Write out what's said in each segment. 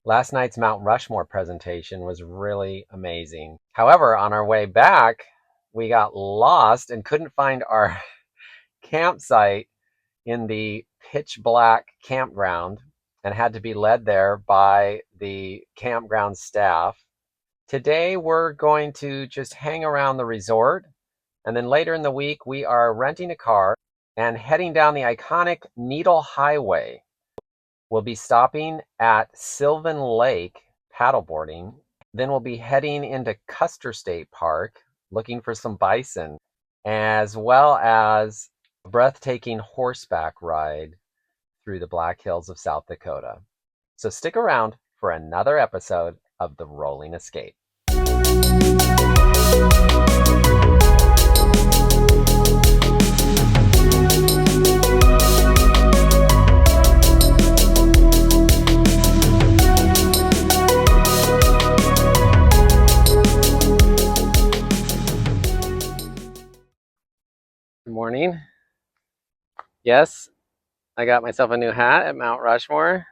Last night's Mount Rushmore presentation was really amazing. However, on our way back, we got lost and couldn't find our campsite in the pitch black campground and had to be led there by the campground staff. Today, we're going to just hang around the resort, and then later in the week, we are renting a car and heading down the iconic Needle Highway. We'll be stopping at Sylvan Lake paddleboarding. Then we'll be heading into Custer State Park looking for some bison, as well as a breathtaking horseback ride through the Black Hills of South Dakota. So stick around for another episode of The Rolling Escape. Good morning. Yes, I got myself a new hat at Mount Rushmore.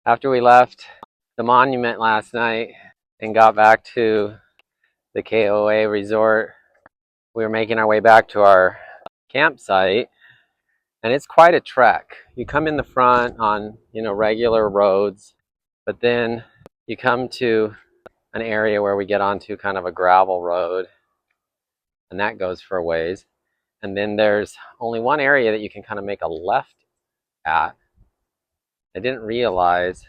After we left the monument last night and got back to the KOA resort, we were making our way back to our campsite, and it's quite a trek. You come in the front on, regular roads, but then you come to an area where we get onto kind of a gravel road, and that goes for a ways. And then there's only one area that you can kind of make a left at. I didn't realize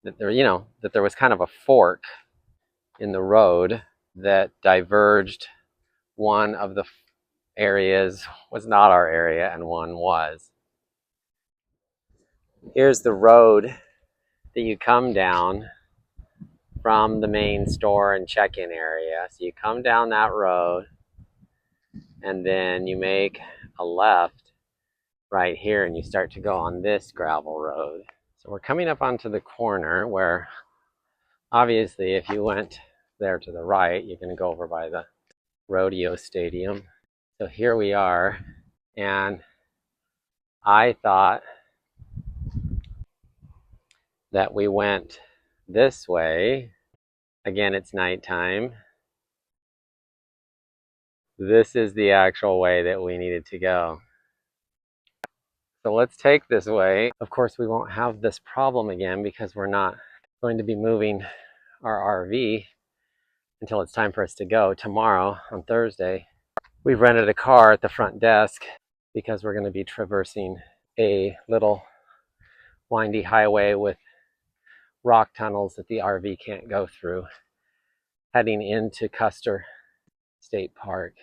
that there was kind of a fork in the road that diverged. One of the areas was not our area and one was. Here's the road that you come down from the main store and check-in area. So you come down that road and then you make a left right here and you start to go on this gravel road. So we're coming up onto the corner where obviously if you went there to the right, you're going to go over by the rodeo stadium. So here we are, and I thought that we went this way. Again, it's nighttime. This is the actual way that we needed to go. So let's take this way. Of course, we won't have this problem again because we're not going to be moving our RV until it's time for us to go tomorrow on Thursday. We've rented a car at the front desk because we're going to be traversing a little windy highway with rock tunnels that the RV can't go through, heading into Custer State Park.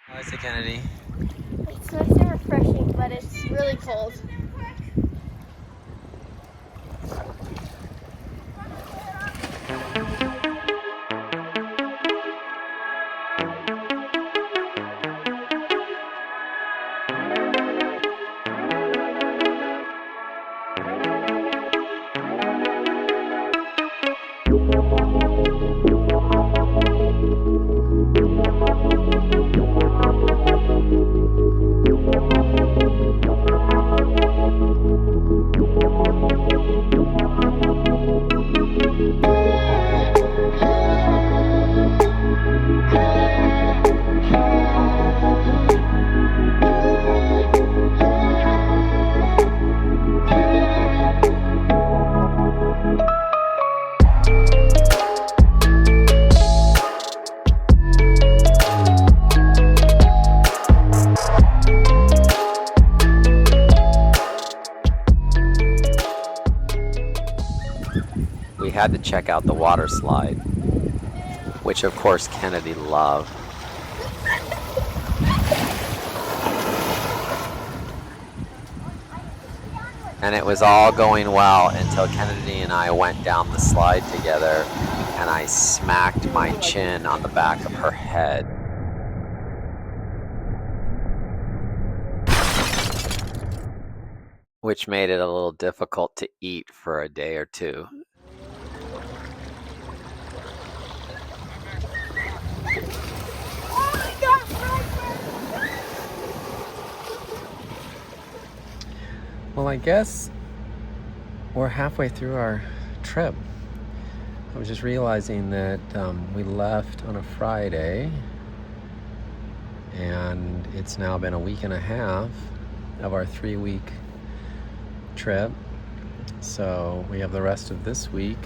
Hi, Kennedy. It's nice and refreshing, but it's really cold. We had to check out the water slide, which of course Kennedy loved. And it was all going well until Kennedy and I went down the slide together and I smacked my chin on the back of her head. Which made it a little difficult to eat for a day or two. Well, I guess we're halfway through our trip. I was just realizing that we left on a Friday, and it's now been a week and a half of our 3-week trip. So we have the rest of this week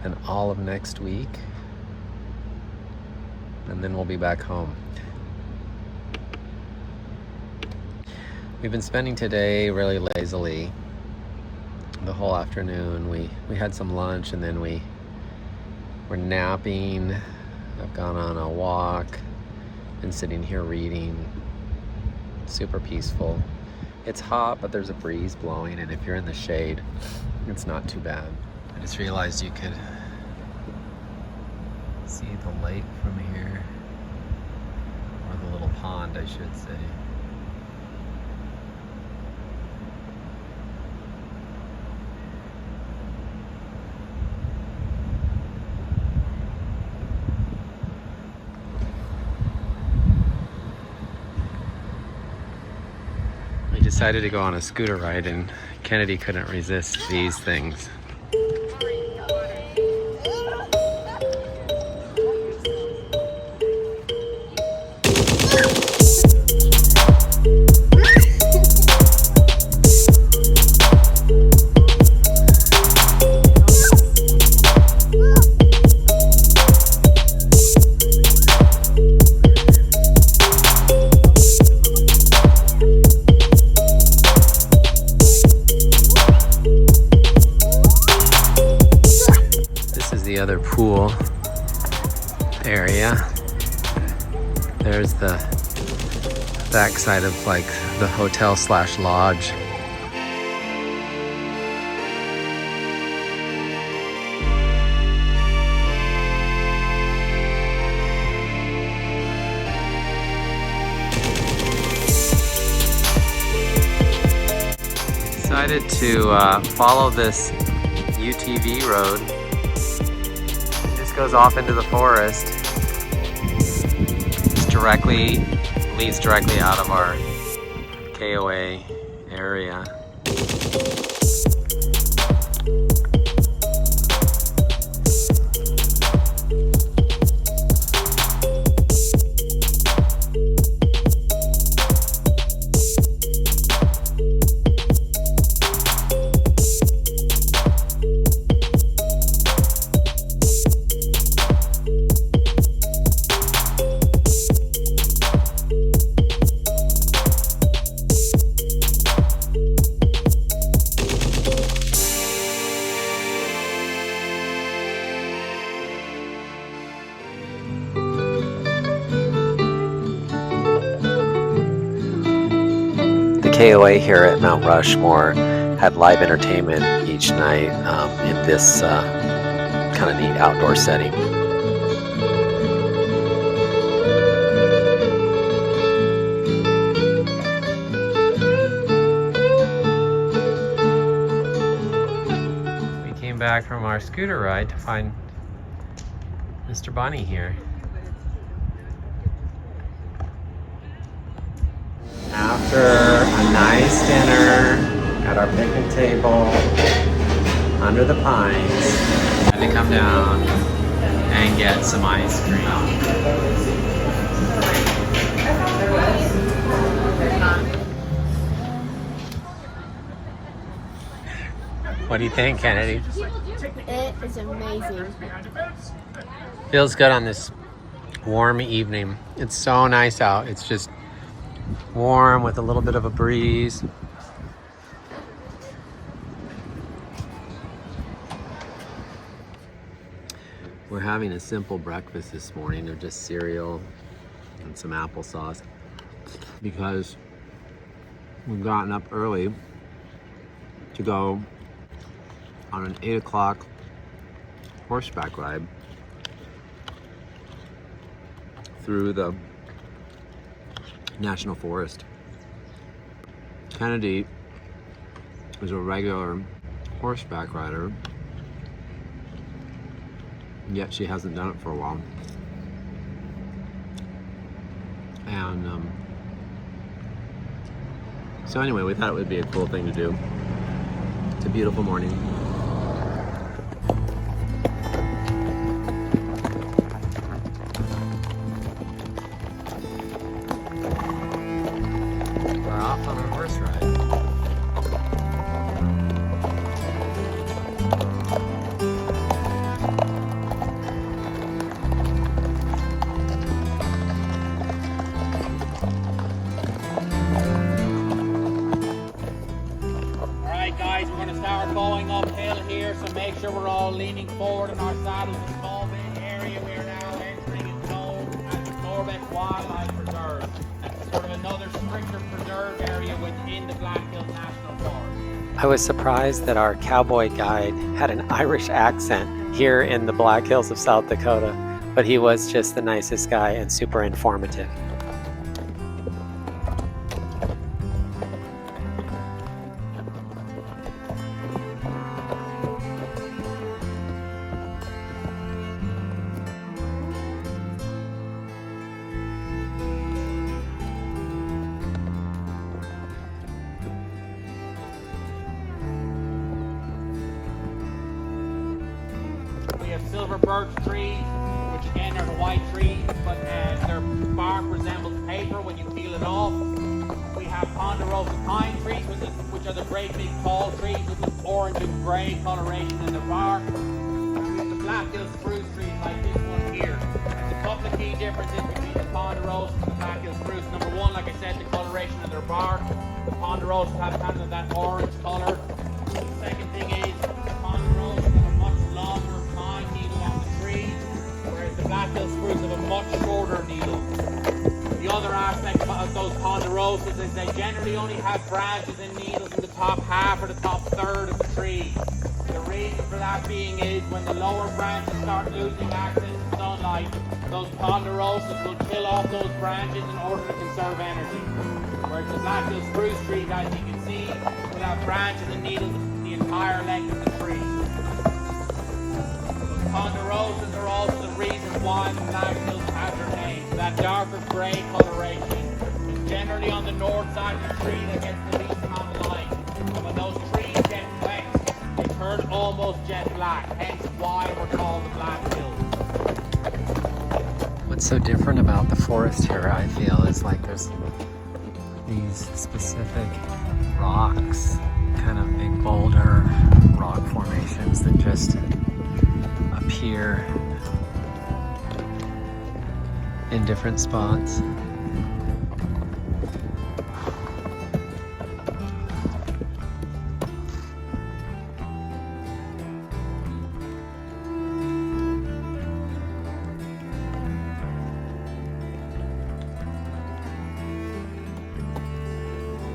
and all of next week, and then we'll be back home. We've been spending today really lazily. The whole afternoon. We had some lunch, and then we're napping. I've gone on a walk, been sitting here reading. Super peaceful. It's hot, but there's a breeze blowing, and if you're in the shade, it's not too bad. I just realized you could see the lake from here, or the little pond, I should say. We decided to go on a scooter ride, and Kennedy couldn't resist these things. The other pool area. There's the backside of like the hotel / lodge. Decided to follow this UTV road. Goes off into the forest. Leads directly out of our KOA area. KOA here at Mount Rushmore had live entertainment each night in this kind of neat outdoor setting. We came back from our scooter ride to find Mr. Bunny here. After a nice dinner at our picnic table under the pines, I had to come down and get some ice cream. What do you think, Kennedy? It is amazing. Feels good on this warm evening. It's so nice out. It's just warm with a little bit of a breeze. We're having a simple breakfast this morning of just cereal and some applesauce because we've gotten up early to go on an 8 o'clock horseback ride through the National Forest. Kennedy is a regular horseback rider, yet she hasn't done it for a while. And So anyway, we thought it would be a cool thing to do. It's a beautiful morning. We're off on our horse ride. Guys, we're going to start going uphill here, so make sure we're all leaning forward in our saddles. A small bit area we are now entering is known as the Norbeck Wildlife Preserve. That's sort of another stricter preserve area within the Black Hills National Forest. I was surprised that our cowboy guide had an Irish accent here in the Black Hills of South Dakota, but he was just the nicest guy and super informative. We have silver birch trees, which again are the white trees, but their bark resembles paper when you peel it off. We have ponderosa pine trees, which are the great big tall trees with this orange and grey coloration in the bark. And we have the Black Hills spruce trees like this one here. There's a couple of key differences between the ponderosa and the Black Hills spruce. Number one, like I said, the coloration of their bark. The ponderosa have kind of that orange colour. The second thing is the ponderosa have a much longer needle on the tree, whereas the Black Hills spruce have a much shorter needle. The other aspect of those ponderosas is they generally only have branches and needles in the top half or the top third of the tree. The reason for that being is when the lower branches start losing access to sunlight, those ponderosas will kill off those branches in order to conserve energy. Whereas the Black Hills spruce trees, as you can see, will have branches and needles the entire length of the tree. Ponderosas are also the reason why the Black Hills have their name. That darker grey coloration is generally on the north side of the tree that gets the least amount of light. And when those trees get wet, they turn almost jet black, hence why we're called the Black Hills. What's so different about the forest here, I feel, is like there's these specific rocks, kind of big boulder rock formations that just appear in different spots.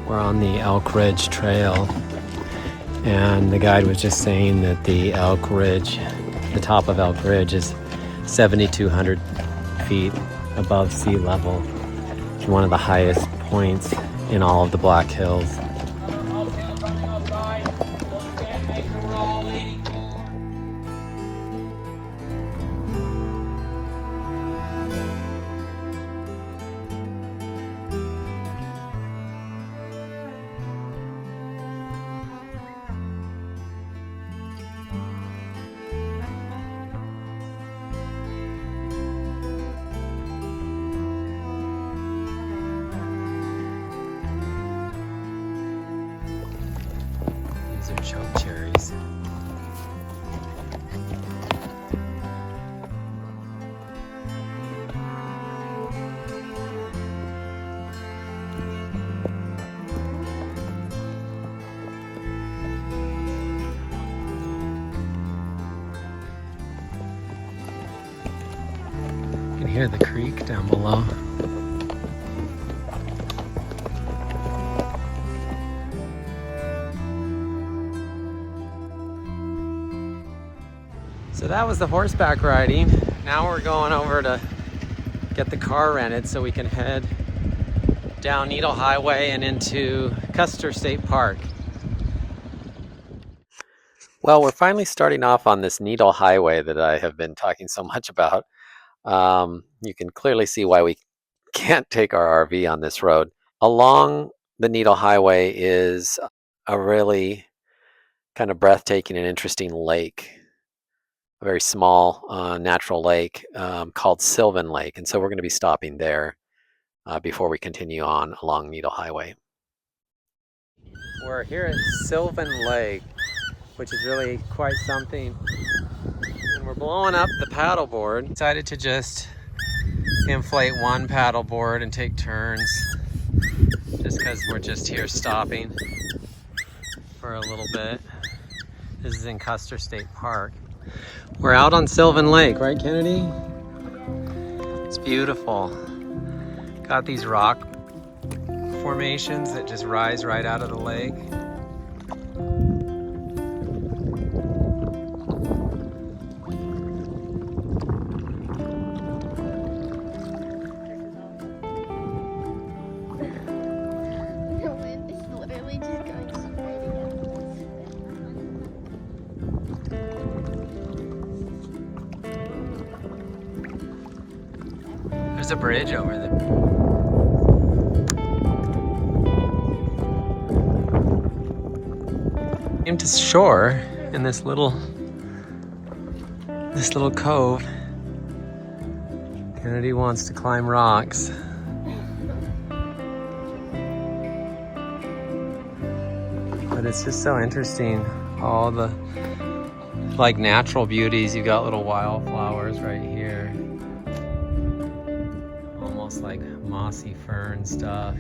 We're on the Elk Ridge Trail, and the guide was just saying that the Elk Ridge, the top of Elk Ridge, is 7,200 feet above sea level. It's one of the highest points in all of the Black Hills. These are choke cherries. You can hear the creek down below. So that was the horseback riding. Now we're going over to get the car rented so we can head down Needle Highway and into Custer State Park. Well, we're finally starting off on this Needle Highway that I have been talking so much about. You can clearly see why we can't take our RV on this road. Along The Needle Highway is a really kind of breathtaking and interesting lake, a very small natural lake called Sylvan Lake. And so we're going to be stopping there before we continue on along Needle Highway. We're here at Sylvan Lake, which is really quite something. And we're blowing up the paddleboard. Decided to just inflate one paddleboard and take turns, just because we're just here stopping for a little bit. This is in Custer State Park. We're out on Sylvan Lake, right, Kennedy? It's beautiful. Got these rock formations that just rise right out of the lake. The wind is literally just going straight against. There's a bridge over there. Came to shore in this little cove. Kennedy wants to climb rocks. But it's just so interesting, all the like natural beauties. You've got little wildflowers right here, almost like mossy fern stuff.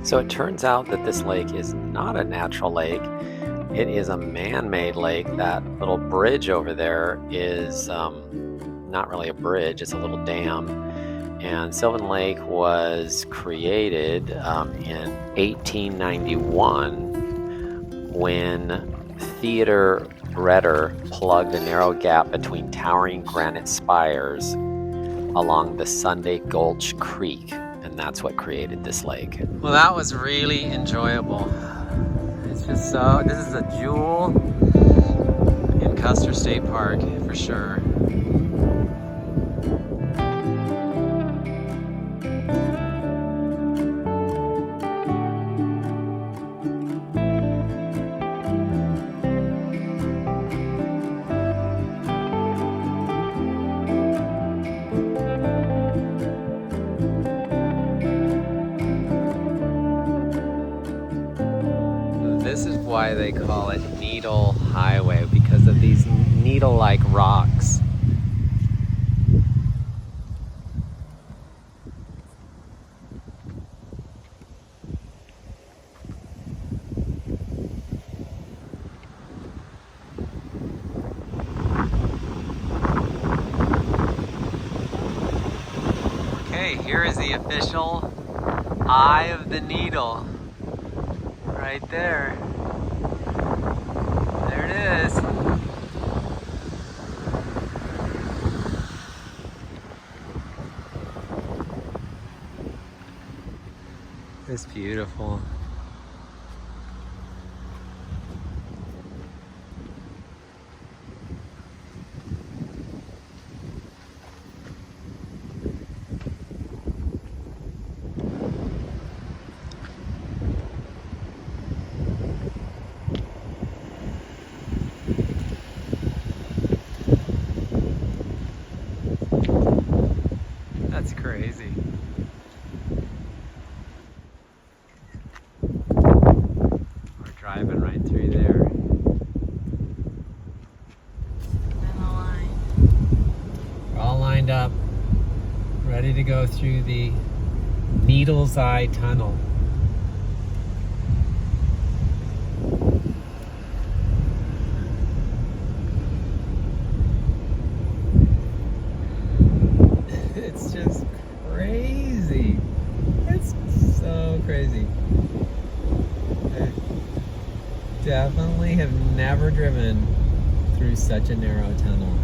So it turns out that this lake is not a natural lake. It is a man-made lake. That little bridge over there is not really a bridge, it's a little dam. And Sylvan Lake was created in 1891 when Theodore Redder plugged a narrow gap between towering granite spires along the Sunday Gulch Creek. And that's what created this lake. Well, that was really enjoyable. It's just so, this is a jewel in Custer State Park for sure. This is why they call it Needle Highway, because of these needle-like rocks. Okay, here is the official Eye of the Needle. Right there. There it is. It's beautiful. That's crazy. We're driving right through there. We're all lined up, ready to go through the Needle's Eye Tunnel. It's just crazy. It's so crazy. I definitely have never driven through such a narrow tunnel.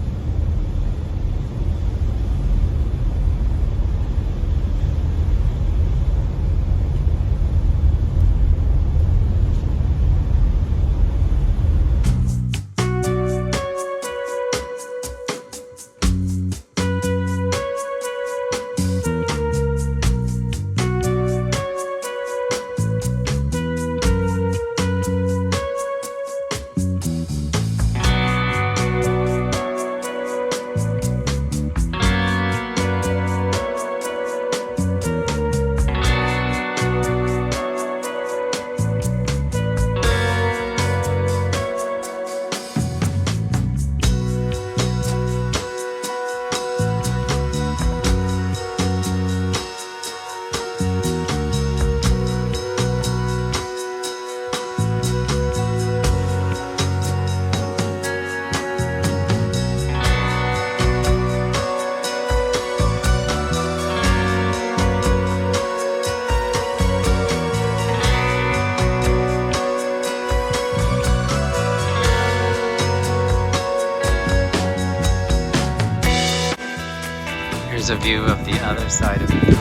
a view of the other side of the mountain.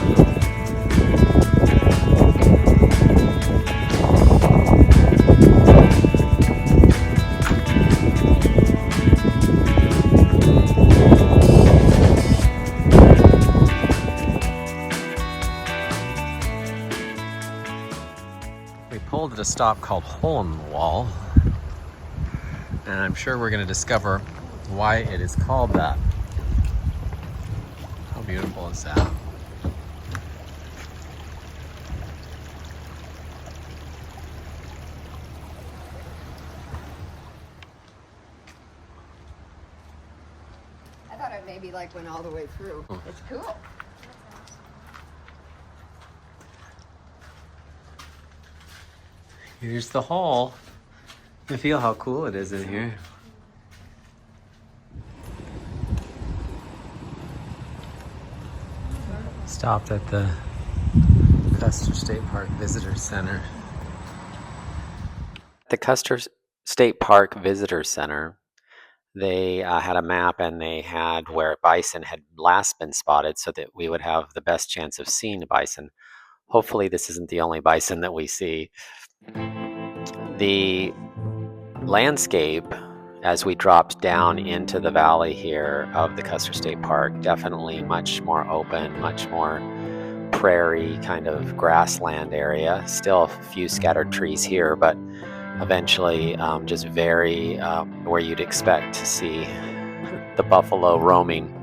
We pulled at a stop called Hole in the Wall, and I'm sure we're going to discover why it is called that. How beautiful is that? I thought it maybe like went all the way through. It's cool. Here's the hole. You feel how cool it is in here. Stopped at the Custer State Park Visitor Center. The Custer State Park Visitor Center, they had a map, and they had where bison had last been spotted so that we would have the best chance of seeing a bison. Hopefully this isn't the only bison that we see. The landscape as we dropped down into the valley here of the Custer State Park, definitely much more open, much more prairie kind of grassland area. Still a few scattered trees here, but eventually just very where you'd expect to see the buffalo roaming.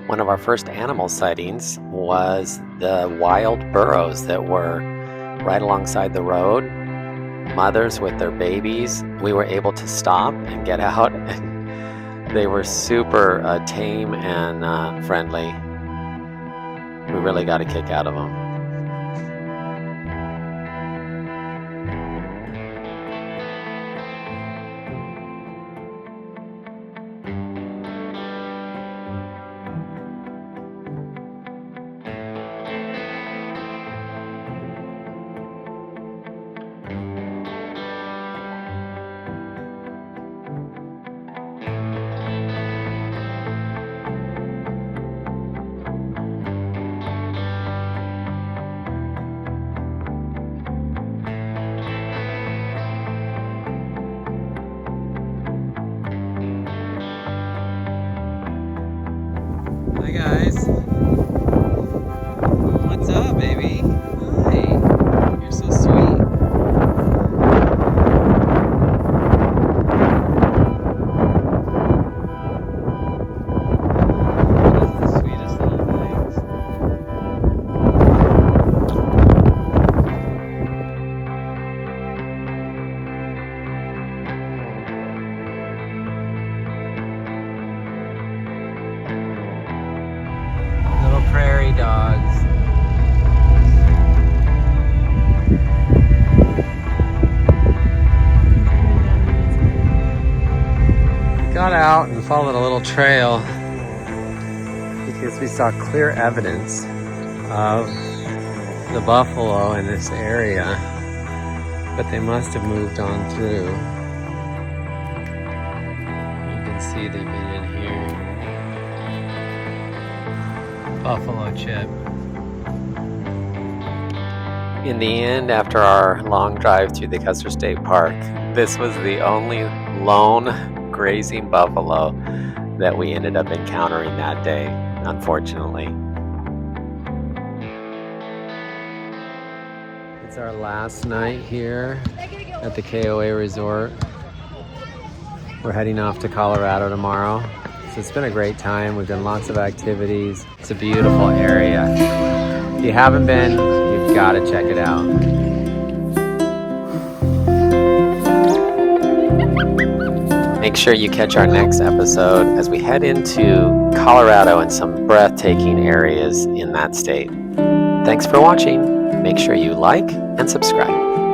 One of our first animal sightings was the wild burros that were right alongside the road. Mothers with their babies. We were able to stop and get out, and they were super tame and friendly. We really got a kick out of them. Hi guys. What's up, baby? Hi. You're so sweet. That's the sweetest little things. Prairie dogs. We got out and followed a little trail because we saw clear evidence of the buffalo in this area, but they must have moved on through. You can see they've been in here. Buffalo Chip. In the end, after our long drive through the Custer State Park, this was the only lone grazing buffalo that we ended up encountering that day, unfortunately. It's our last night here at the KOA Resort. We're heading off to Colorado tomorrow. So it's been a great time. We've done lots of activities. It's a beautiful area. If you haven't been, you've got to check it out. Make sure you catch our next episode as we head into Colorado and some breathtaking areas in that state. Thanks for watching. Make sure you like and subscribe.